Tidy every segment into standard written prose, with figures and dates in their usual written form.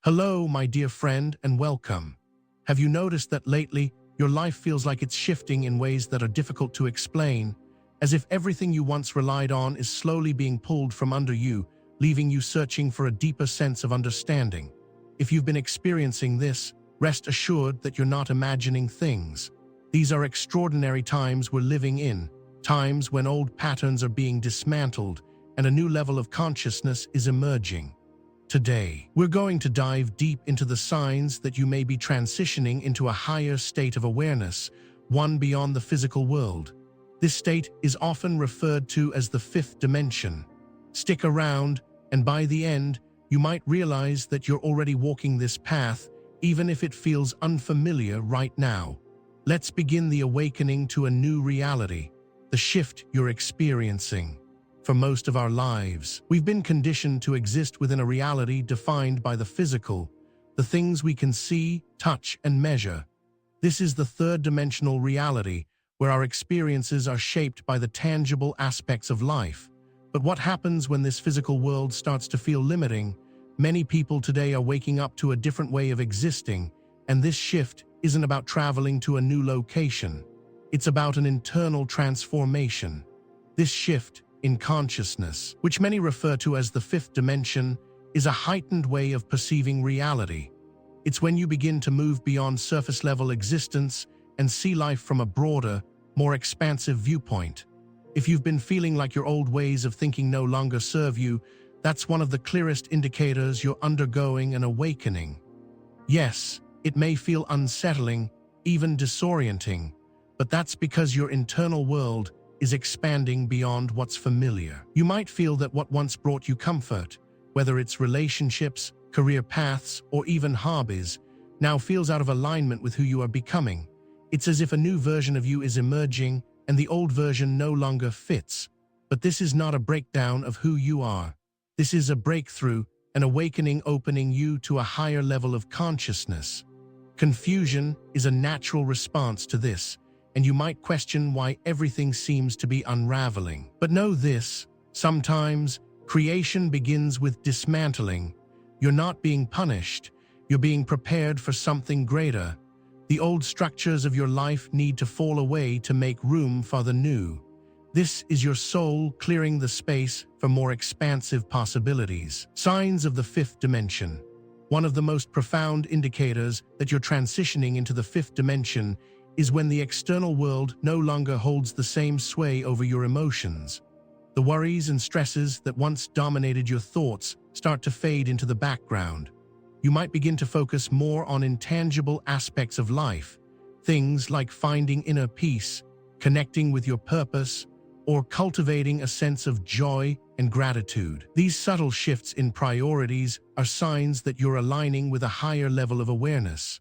Hello, my dear friend, and welcome. Have you noticed that lately your life feels like it's shifting in ways that are difficult to explain, as if everything you once relied on is slowly being pulled from under you, leaving you searching for a deeper sense of understanding? If you've been experiencing this, rest assured that you're not imagining things. These are extraordinary times we're living in, times when old patterns are being dismantled and a new level of consciousness is emerging. Today, we're going to dive deep into the signs that you may be transitioning into a higher state of awareness, one beyond the physical world. This state is often referred to as the fifth dimension. Stick around, and by the end, you might realize that you're already walking this path, even if it feels unfamiliar right now. Let's begin the awakening to a new reality, the shift you're experiencing. For most of our lives, we've been conditioned to exist within a reality defined by the physical, the things we can see, touch, and measure. This is the third-dimensional reality, where our experiences are shaped by the tangible aspects of life. But what happens when this physical world starts to feel limiting? Many people today are waking up to a different way of existing, and this shift isn't about traveling to a new location. It's about an internal transformation. This shift in consciousness, which many refer to as the fifth dimension, is a heightened way of perceiving reality. It's when you begin to move beyond surface-level existence and see life from a broader, more expansive viewpoint. If you've been feeling like your old ways of thinking no longer serve you, that's one of the clearest indicators you're undergoing an awakening. Yes, it may feel unsettling, even disorienting, but that's because your internal world is expanding beyond what's familiar. You might feel that what once brought you comfort, whether it's relationships, career paths, or even hobbies, now feels out of alignment with who you are becoming. It's as if a new version of you is emerging and the old version no longer fits. But this is not a breakdown of who you are. This is a breakthrough, an awakening opening you to a higher level of consciousness. Confusion is a natural response to this, and you might question why everything seems to be unraveling. But know this, sometimes creation begins with dismantling. You're not being punished, you're being prepared for something greater. The old structures of your life need to fall away to make room for the new. This is your soul clearing the space for more expansive possibilities. Signs of the fifth dimension. One of the most profound indicators that you're transitioning into the fifth dimension is when the external world no longer holds the same sway over your emotions. The worries and stresses that once dominated your thoughts start to fade into the background. You might begin to focus more on intangible aspects of life, things like finding inner peace, connecting with your purpose, or cultivating a sense of joy and gratitude. These subtle shifts in priorities are signs that you're aligning with a higher level of awareness.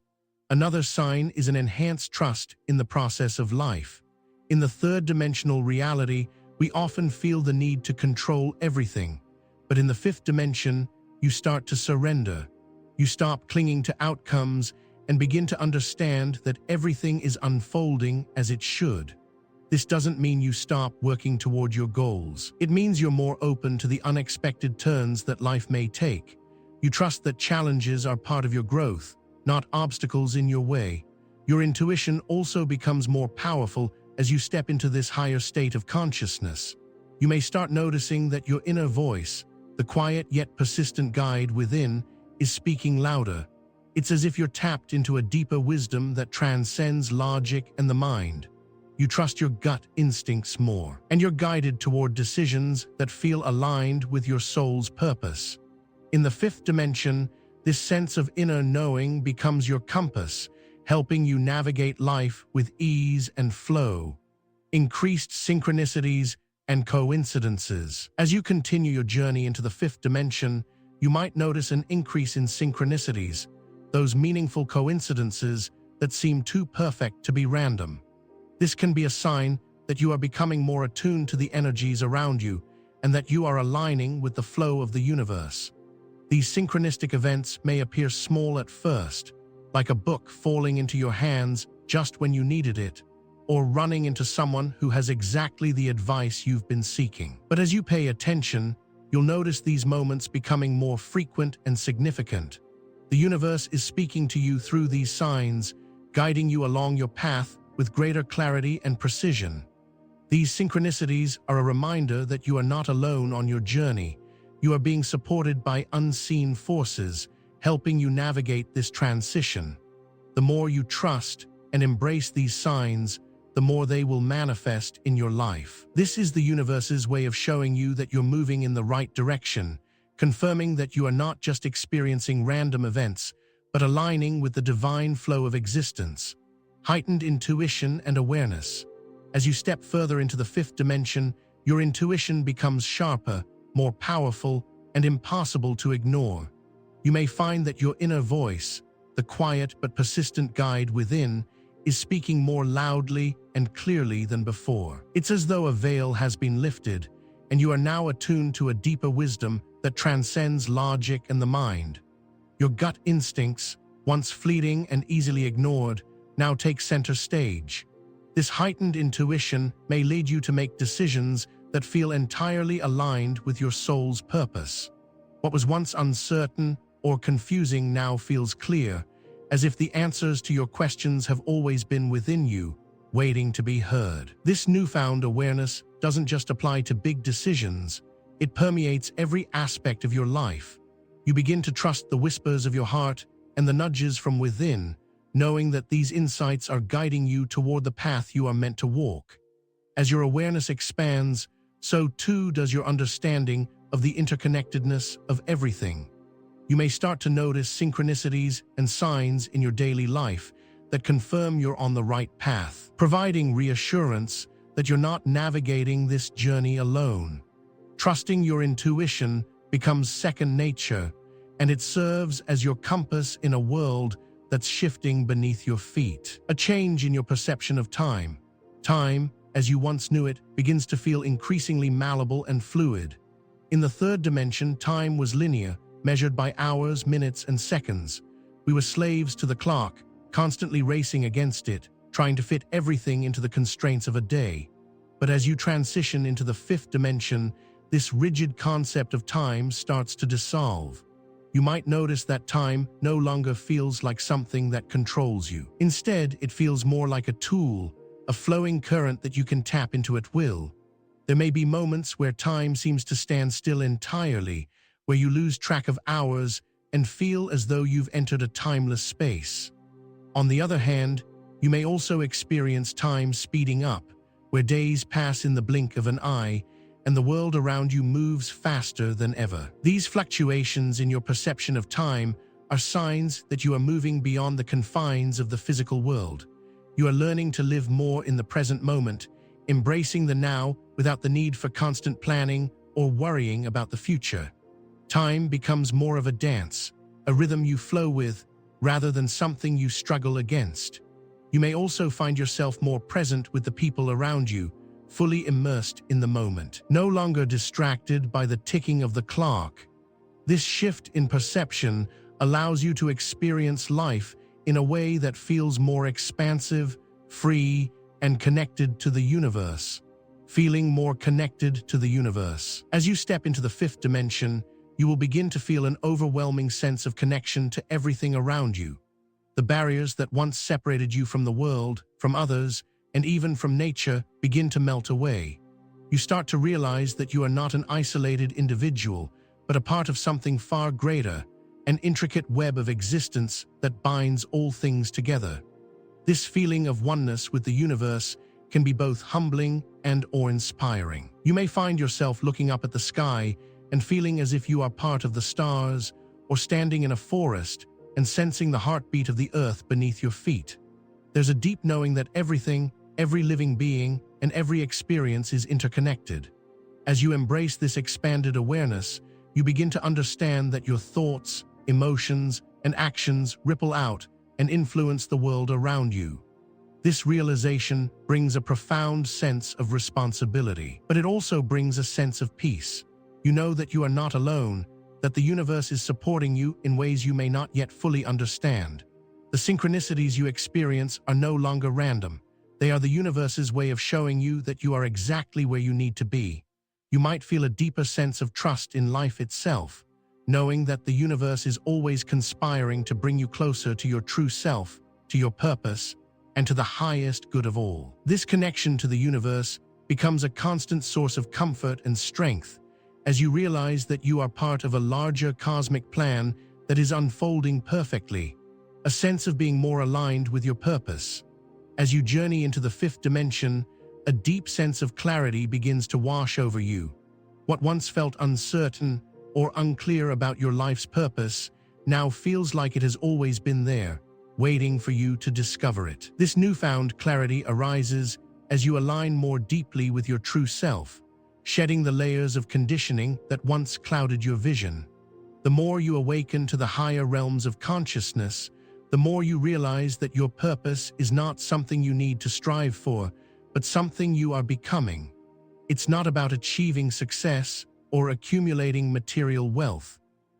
Another sign is an enhanced trust in the process of life. In the third-dimensional reality, we often feel the need to control everything. But in the fifth dimension, you start to surrender. You stop clinging to outcomes and begin to understand that everything is unfolding as it should. This doesn't mean you stop working toward your goals. It means you're more open to the unexpected turns that life may take. You trust that challenges are part of your growth, not obstacles in your way. Your intuition also becomes more powerful as you step into this higher state of consciousness. You may start noticing that your inner voice, the quiet yet persistent guide within, is speaking louder. It's as if you're tapped into a deeper wisdom that transcends logic and the mind. You trust your gut instincts more, and you're guided toward decisions that feel aligned with your soul's purpose. In the fifth dimension, this sense of inner knowing becomes your compass, helping you navigate life with ease and flow. Increased synchronicities and coincidences. As you continue your journey into the fifth dimension, you might notice an increase in synchronicities, those meaningful coincidences that seem too perfect to be random. This can be a sign that you are becoming more attuned to the energies around you and that you are aligning with the flow of the universe. These synchronistic events may appear small at first, like a book falling into your hands just when you needed it, or running into someone who has exactly the advice you've been seeking. But as you pay attention, you'll notice these moments becoming more frequent and significant. The universe is speaking to you through these signs, guiding you along your path with greater clarity and precision. These synchronicities are a reminder that you are not alone on your journey. You are being supported by unseen forces, helping you navigate this transition. The more you trust and embrace these signs, the more they will manifest in your life. This is the universe's way of showing you that you're moving in the right direction, confirming that you are not just experiencing random events, but aligning with the divine flow of existence. Heightened intuition and awareness. As you step further into the fifth dimension, your intuition becomes sharper, more powerful, and impossible to ignore. You may find that your inner voice, the quiet but persistent guide within, is speaking more loudly and clearly than before. It's as though a veil has been lifted, and you are now attuned to a deeper wisdom that transcends logic and the mind. Your gut instincts, once fleeting and easily ignored, now take center stage. This heightened intuition may lead you to make decisions that feel entirely aligned with your soul's purpose. What was once uncertain or confusing now feels clear, as if the answers to your questions have always been within you, waiting to be heard. This newfound awareness doesn't just apply to big decisions, it permeates every aspect of your life. You begin to trust the whispers of your heart and the nudges from within, knowing that these insights are guiding you toward the path you are meant to walk. As your awareness expands, so too does your understanding of the interconnectedness of everything. You may start to notice synchronicities and signs in your daily life that confirm you're on the right path, providing reassurance that you're not navigating this journey alone. Trusting your intuition becomes second nature, and it serves as your compass in a world that's shifting beneath your feet. A change in your perception of time. Time, as you once knew it, begins to feel increasingly malleable and fluid. In the third dimension, time was linear, measured by hours, minutes, and seconds. We were slaves to the clock, constantly racing against it, trying to fit everything into the constraints of a day. But as you transition into the fifth dimension, this rigid concept of time starts to dissolve. You might notice that time no longer feels like something that controls you. Instead, it feels more like a tool, a flowing current that you can tap into at will. There may be moments where time seems to stand still entirely, where you lose track of hours and feel as though you've entered a timeless space. On the other hand, you may also experience time speeding up, where days pass in the blink of an eye, and the world around you moves faster than ever. These fluctuations in your perception of time are signs that you are moving beyond the confines of the physical world. You are learning to live more in the present moment, embracing the now without the need for constant planning or worrying about the future. Time becomes more of a dance, a rhythm you flow with, rather than something you struggle against. You may also find yourself more present with the people around you, fully immersed in the moment, no longer distracted by the ticking of the clock. This shift in perception allows you to experience life in a way that feels more expansive, free, and connected to the universe. Feeling more connected to the universe. As you step into the fifth dimension, you will begin to feel an overwhelming sense of connection to everything around you. The barriers that once separated you from the world, from others, and even from nature begin to melt away. You start to realize that you are not an isolated individual, but a part of something far greater, an intricate web of existence that binds all things together. This feeling of oneness with the universe can be both humbling and awe-inspiring. You may find yourself looking up at the sky and feeling as if you are part of the stars, or standing in a forest and sensing the heartbeat of the earth beneath your feet. There's a deep knowing that everything, every living being, and every experience is interconnected. As you embrace this expanded awareness, you begin to understand that your thoughts, emotions, and actions ripple out and influence the world around you. This realization brings a profound sense of responsibility, but it also brings a sense of peace. You know that you are not alone, that the universe is supporting you in ways you may not yet fully understand. The synchronicities you experience are no longer random. They are the universe's way of showing you that you are exactly where you need to be. You might feel a deeper sense of trust in life itself, knowing that the universe is always conspiring to bring you closer to your true self, to your purpose, and to the highest good of all. This connection to the universe becomes a constant source of comfort and strength as you realize that you are part of a larger cosmic plan that is unfolding perfectly, a sense of being more aligned with your purpose. As you journey into the fifth dimension, a deep sense of clarity begins to wash over you. What once felt uncertain or unclear about your life's purpose now feels like it has always been there, waiting for you to discover it. This newfound clarity arises as you align more deeply with your true self, shedding the layers of conditioning that once clouded your vision. The more you awaken to the higher realms of consciousness, the more you realize that your purpose is not something you need to strive for, but something you are becoming. It's not about achieving success or accumulating material wealth.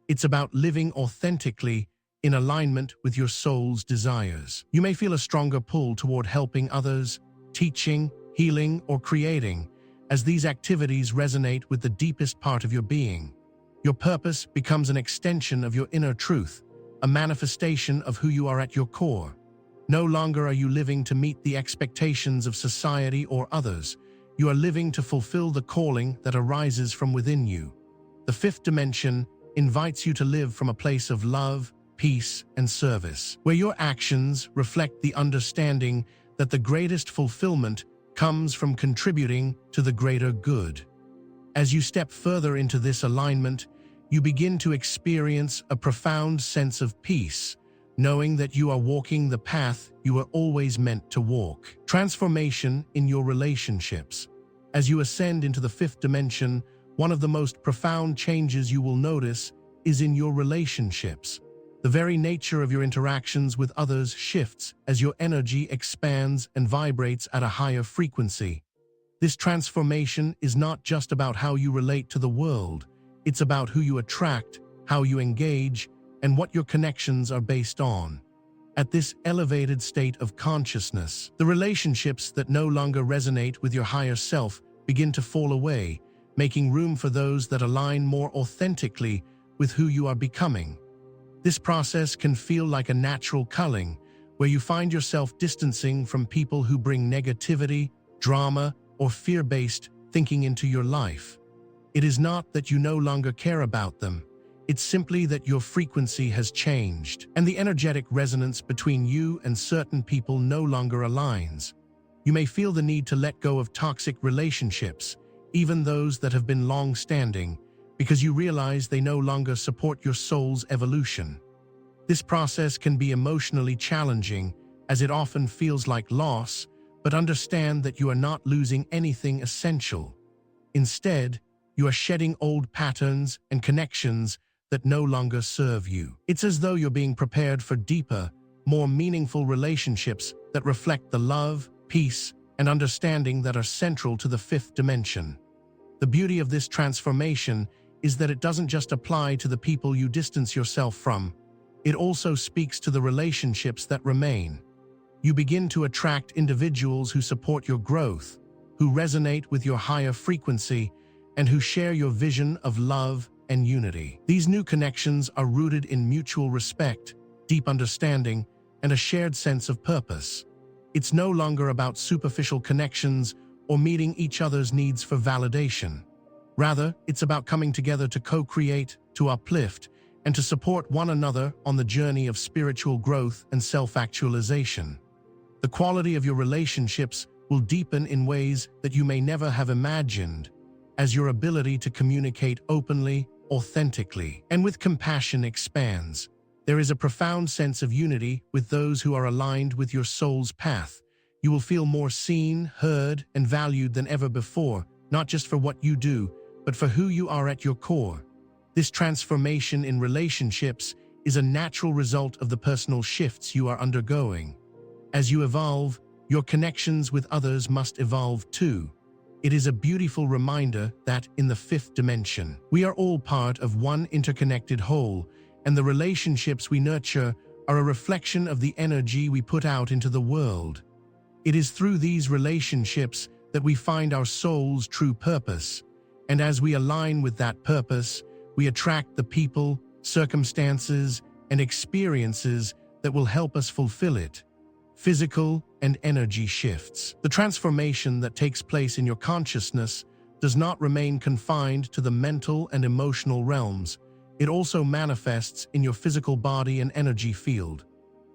It's about living authentically in alignment with your soul's desires. You may feel a stronger pull toward helping others, teaching, healing, or creating, as these activities resonate with the deepest part of your being. Your purpose becomes an extension of your inner truth, a manifestation of who you are at your core. No longer are you living to meet the expectations of society or others. You are living to fulfill the calling that arises from within you. The fifth dimension invites you to live from a place of love, peace, and service, where your actions reflect the understanding that the greatest fulfillment comes from contributing to the greater good. As you step further into this alignment, you begin to experience a profound sense of peace, knowing that you are walking the path you were always meant to walk. Transformation in your relationships. As you ascend into the fifth dimension, one of the most profound changes you will notice is in your relationships. The very nature of your interactions with others shifts as your energy expands and vibrates at a higher frequency. This transformation is not just about how you relate to the world. It's about who you attract, how you engage, and what your connections are based on. At this elevated state of consciousness, the relationships that no longer resonate with your higher self begin to fall away, making room for those that align more authentically with who you are becoming. This process can feel like a natural culling, where you find yourself distancing from people who bring negativity, drama, or fear-based thinking into your life. It is not that you no longer care about them. It's simply that your frequency has changed, and the energetic resonance between you and certain people no longer aligns. You may feel the need to let go of toxic relationships, even those that have been long-standing, because you realize they no longer support your soul's evolution. This process can be emotionally challenging, as it often feels like loss, but understand that you are not losing anything essential. Instead, you are shedding old patterns and connections that no longer serve you. It's as though you're being prepared for deeper, more meaningful relationships that reflect the love, peace, and understanding that are central to the fifth dimension. The beauty of this transformation is that it doesn't just apply to the people you distance yourself from. It also speaks to the relationships that remain. You begin to attract individuals who support your growth, who resonate with your higher frequency, and who share your vision of love and unity. These new connections are rooted in mutual respect, deep understanding, and a shared sense of purpose. It's no longer about superficial connections or meeting each other's needs for validation. Rather, it's about coming together to co-create, to uplift, and to support one another on the journey of spiritual growth and self-actualization. The quality of your relationships will deepen in ways that you may never have imagined, as your ability to communicate openly, authentically, and with compassion expands. There is a profound sense of unity with those who are aligned with your soul's path. You will feel more seen, heard, and valued than ever before, not just for what you do, but for who you are at your core. This transformation in relationships is a natural result of the personal shifts you are undergoing. As you evolve, your connections with others must evolve too. It is a beautiful reminder that, in the fifth dimension, we are all part of one interconnected whole, and the relationships we nurture are a reflection of the energy we put out into the world. It is through these relationships that we find our soul's true purpose, and as we align with that purpose, We attract the people, circumstances, and experiences that will help us fulfill it. Physical and energy shifts. The transformation that takes place in your consciousness does not remain confined to the mental and emotional realms. It also manifests in your physical body and energy field.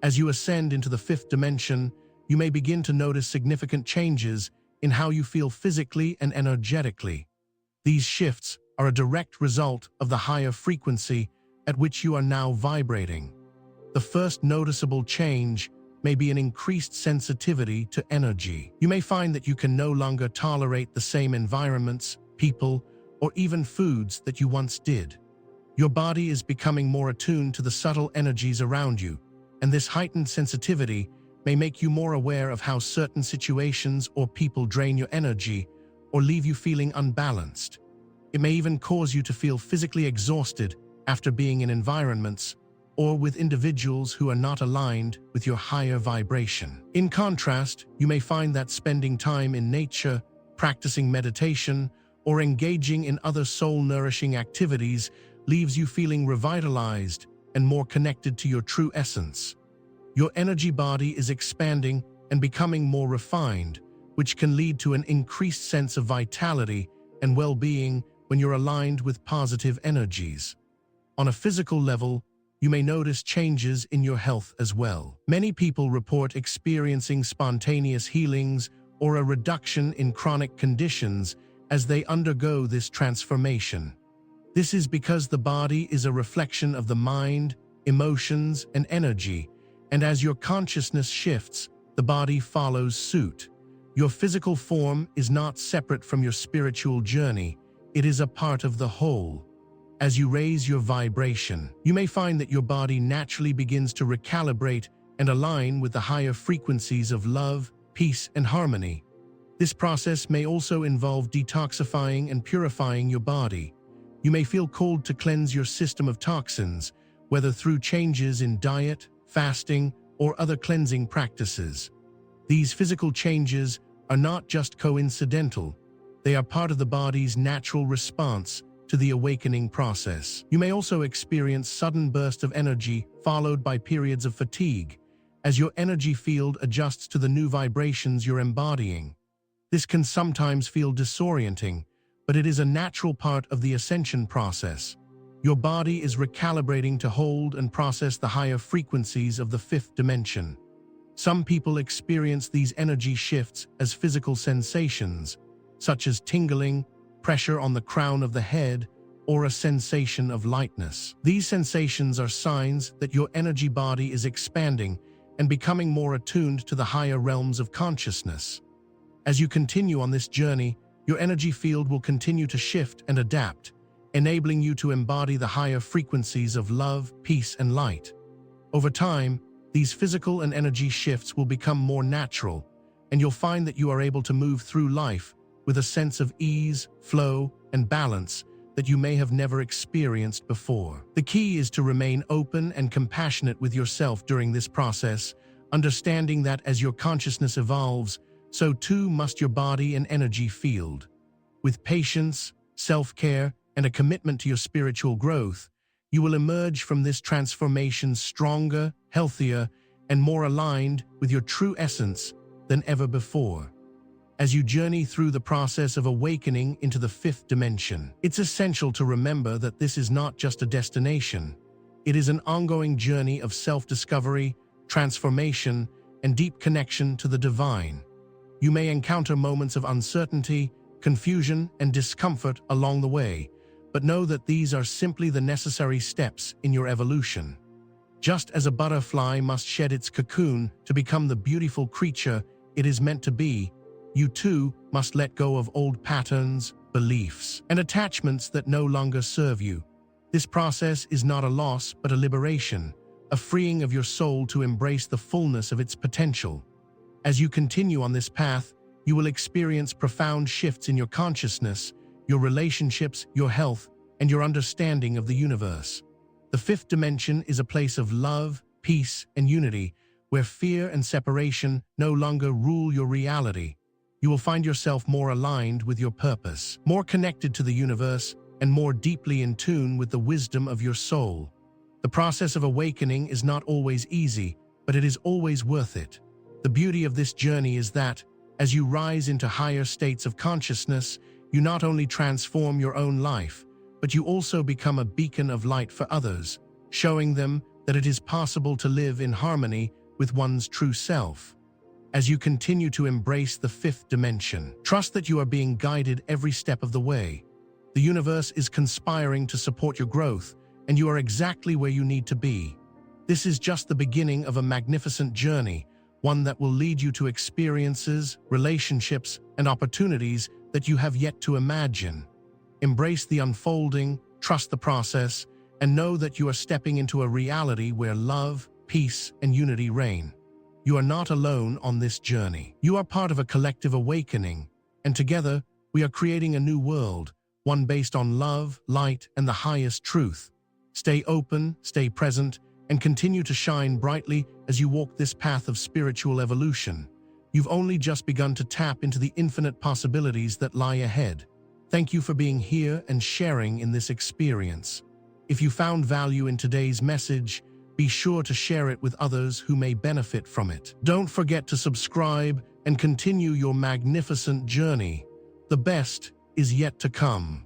As you ascend into the fifth dimension, you may begin to notice significant changes in how you feel physically and energetically. These shifts are a direct result of the higher frequency at which you are now vibrating. The first noticeable change may be an increased sensitivity to energy. You may find that you can no longer tolerate the same environments, people, or even foods that you once did. Your body is becoming more attuned to the subtle energies around you, and this heightened sensitivity may make you more aware of how certain situations or people drain your energy or leave you feeling unbalanced. It may even cause you to feel physically exhausted after being in environments or with individuals who are not aligned with your higher vibration. In contrast, you may find that spending time in nature, practicing meditation, or engaging in other soul-nourishing activities leaves you feeling revitalized and more connected to your true essence. Your energy body is expanding and becoming more refined, which can lead to an increased sense of vitality and well-being when you're aligned with positive energies. On a physical level, you may notice changes in your health as well. Many people report experiencing spontaneous healings or a reduction in chronic conditions as they undergo this transformation. This is because the body is a reflection of the mind, emotions, and energy, and as your consciousness shifts, the body follows suit. Your physical form is not separate from your spiritual journey. It is a part of the whole. As you raise your vibration, you may find that your body naturally begins to recalibrate and align with the higher frequencies of love, peace, and harmony. This process may also involve detoxifying and purifying your body. You may feel called to cleanse your system of toxins, whether through changes in diet, fasting, or other cleansing practices. These physical changes are not just coincidental. They are part of the body's natural response to the awakening process. You may also experience sudden bursts of energy followed by periods of fatigue as your energy field adjusts to the new vibrations you're embodying. This can sometimes feel disorienting, but it is a natural part of the ascension process. Your body is recalibrating to hold and process the higher frequencies of the fifth dimension. Some people experience these energy shifts as physical sensations, such as tingling, pressure on the crown of the head, or a sensation of lightness. These sensations are signs that your energy body is expanding and becoming more attuned to the higher realms of consciousness. As you continue on this journey, your energy field will continue to shift and adapt, enabling you to embody the higher frequencies of love, peace, and light. Over time, these physical and energy shifts will become more natural, and you'll find that you are able to move through life with a sense of ease, flow, and balance that you may have never experienced before. The key is to remain open and compassionate with yourself during this process, understanding that as your consciousness evolves, so too must your body and energy field. With patience, self-care, and a commitment to your spiritual growth, you will emerge from this transformation stronger, healthier, and more aligned with your true essence than ever before. As you journey through the process of awakening into the fifth dimension, it's essential to remember that this is not just a destination. It is an ongoing journey of self-discovery, transformation, and deep connection to the divine. You may encounter moments of uncertainty, confusion, and discomfort along the way, but know that these are simply the necessary steps in your evolution. Just as a butterfly must shed its cocoon to become the beautiful creature it is meant to be, you too must let go of old patterns, beliefs, and attachments that no longer serve you. This process is not a loss but a liberation, a freeing of your soul to embrace the fullness of its potential. As you continue on this path, you will experience profound shifts in your consciousness, your relationships, your health, and your understanding of the universe. The fifth dimension is a place of love, peace, and unity, where fear and separation no longer rule your reality. You will find yourself more aligned with your purpose, more connected to the universe, and more deeply in tune with the wisdom of your soul. The process of awakening is not always easy, but it is always worth it. The beauty of this journey is that, as you rise into higher states of consciousness, you not only transform your own life, but you also become a beacon of light for others, showing them that it is possible to live in harmony with one's true self. As you continue to embrace the fifth dimension, trust that you are being guided every step of the way. The universe is conspiring to support your growth, and you are exactly where you need to be. This is just the beginning of a magnificent journey, one that will lead you to experiences, relationships, and opportunities that you have yet to imagine. Embrace the unfolding, trust the process, and know that you are stepping into a reality where love, peace, and unity reign. You are not alone on this journey. You are part of a collective awakening, and together we are creating a new world, one based on love, light, and the highest truth. Stay open, stay present, and continue to shine brightly as you walk this path of spiritual evolution. You've only just begun to tap into the infinite possibilities that lie ahead. Thank you for being here and sharing in this experience. If you found value in today's message, be sure to share it with others who may benefit from it. Don't forget to subscribe and continue your magnificent journey. The best is yet to come.